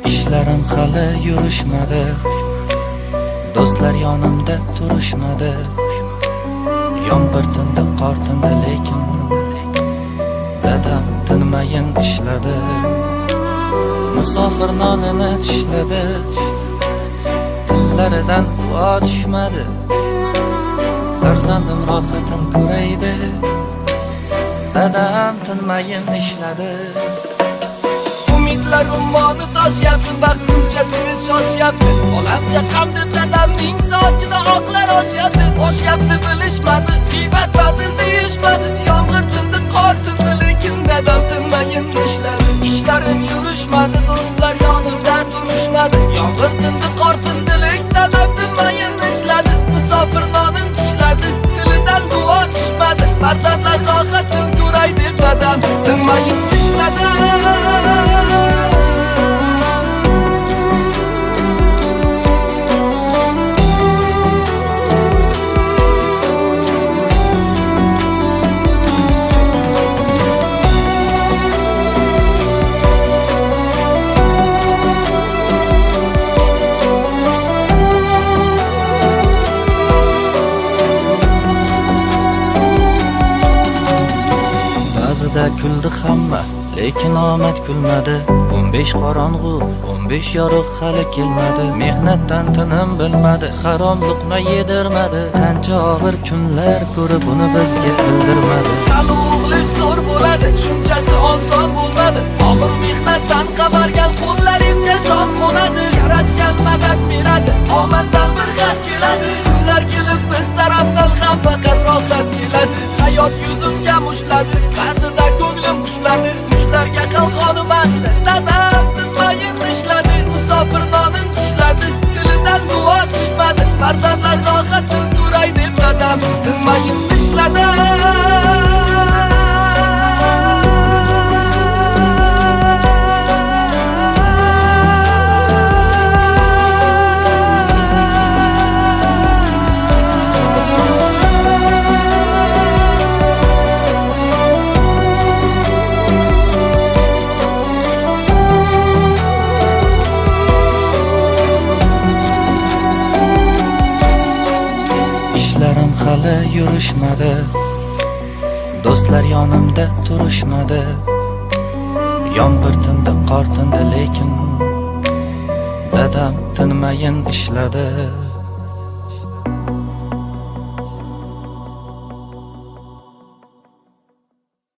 İşlerim hali yurishmadi, do'stlar yonimda turishmadi. Yomg'ir tindi, qor tindi, lekin dadam tinmayin ishladi. Musofir nonini tishladi, tillaridan duo tushmadi. Farzandim rohatin ko'raydi, dadam tinmayin ishladi. Umidlar ummoni toshyapti, vaqtincha tez shoshyapti. Olamcha qamdi dadamning sochida oqlar oshyapti bilishmadi, g'iybat batil deyishmadi. Yomg'ir tindi, qor tindi, lekin dadam tinmayin ishladi. Ishlarim yurishmadi, do'stlar yonimda turishmadi. Yomg'ir tindi, qor tindi, lekin dadam tinmayin ishladi. Musofir nonin tishladi, tilidan duo tushmadi. Farzandlar rohatin ko'ray deb dadam tinmayin ishladi. Ba'zida kuldi hamma, lekin omad kulmadi. 15 qorong'u, 15 yorug' hali kelmadi. Mehnatdan tinim bilmadi, harom luqma yedirmadi. Qancha og'ir kunlar ko'rib uni bizga bildirmadi. Hali o'g'li zo'r bo'ladi, shunchasi oson bo'lmadi. Og'ir mehnatdan qabargan qo'llaringizga shon qo'nadi. Yaratgan madad beradi, omaddan bir xat keladi. Kunlar kelib biz tarafdan ham faqat rohat keladi. Hayot yuzimga mushladi, ba'zida ko'nglim xushladi. Mushlarga qalqonim asli, dadam tinmayin ishladi. Musofir nonin tishladi, tilidan duo tushmadi. Farzandlar rohatin ko'ray deb dadam tinmayin ishladi. İşlerim hali yurishmadi, do'stlar yonimda turishmadi. Yomg'ir tindi, qor tindi, lekin dadam tinmayin ishladi.